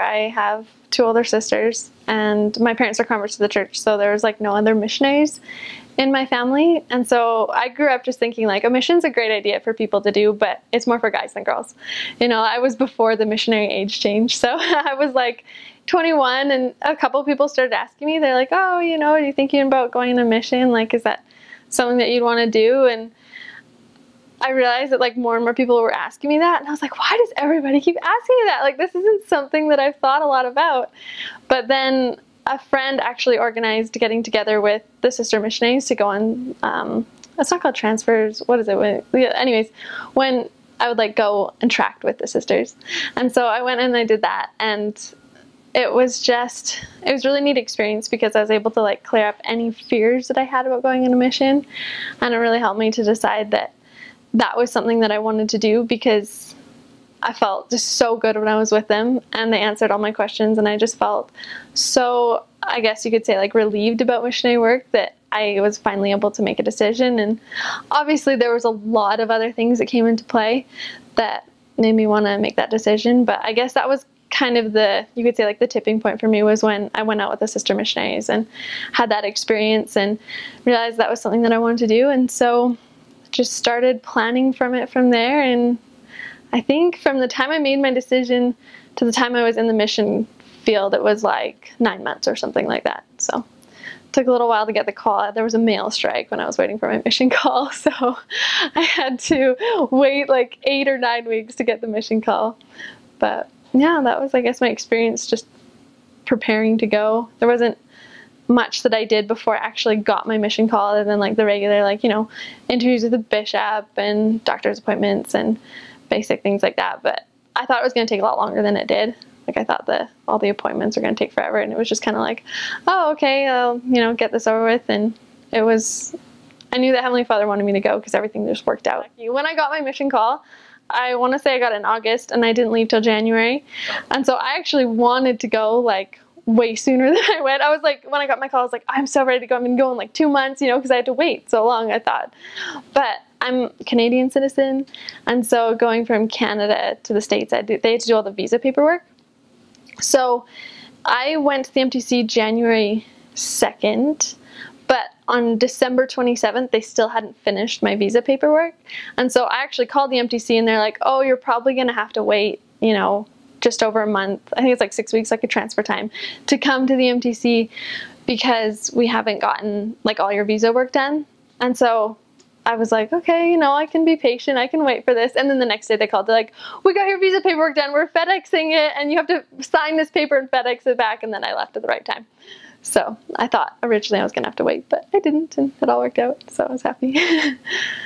I have two older sisters, and my parents are converts to the church, so there was like no other missionaries in my family. And so I grew up just thinking like a mission's a great idea for people to do, but it's more for guys than girls. You know, I was before the missionary age change, so I was like 21, and a couple of people started asking me. They're like, oh, you know, are you thinking about going on a mission? Like, is that something that you'd want to do? And I realized that like more and more people were asking me that, and I was like, why does everybody keep asking me that? Like, this isn't something that I've thought a lot about. But then a friend actually organized getting together with the sister missionaries to go on, it's not called transfers, what is it? Anyways, when I would like go and tract with the sisters. And so I went and I did that, and it was really neat experience because I was able to like clear up any fears that I had about going on a mission. And it really helped me to decide that that was something that I wanted to do, because I felt just so good when I was with them and they answered all my questions, and I just felt so, I guess you could say, like relieved about missionary work that I was finally able to make a decision. And obviously there was a lot of other things that came into play that made me want to make that decision, but I guess that was kind of the, you could say like the tipping point for me, was when I went out with the sister missionaries and had that experience and realized that was something that I wanted to do. And so just started planning from there. And I think from the time I made my decision to the time I was in the mission field, it was like 9 months or something like that. So it took a little while to get the call. There was a mail strike when I was waiting for my mission call, so I had to wait like 8 or 9 weeks to get the mission call. But yeah, that was, I guess, my experience just preparing to go. There wasn't much that I did before I actually got my mission call, other than like the regular, like, you know, interviews with the bishop and doctor's appointments and basic things like that. But I thought it was going to take a lot longer than it did. Like, I thought that all the appointments were going to take forever, and it was just kind of like, oh, okay, I'll, you know, get this over with. And it was, I knew that Heavenly Father wanted me to go because everything just worked out. When I got my mission call, I want to say I got it in August, and I didn't leave till January. And so I actually wanted to go like way sooner than I went. I was like, when I got my call, I was like, I'm so ready to go. I'm going to go in like 2 months, you know, because I had to wait so long, I thought. But I'm a Canadian citizen, and so going from Canada to the States, they had to do all the visa paperwork. So I went to the MTC January 2nd, but on December 27th, they still hadn't finished my visa paperwork. And so I actually called the MTC, and they're like, oh, you're probably going to have to wait, you know, just over a month. I think it's like 6 weeks, like a transfer time, to come to the MTC, because we haven't gotten like all your visa work done. And so I was like, okay, you know, I can be patient. I can wait for this. And then the next day they called. They're like, we got your visa paperwork done. We're FedExing it, and you have to sign this paper and FedEx it back. And then I left at the right time. So I thought originally I was going to have to wait, but I didn't, and it all worked out. So I was happy.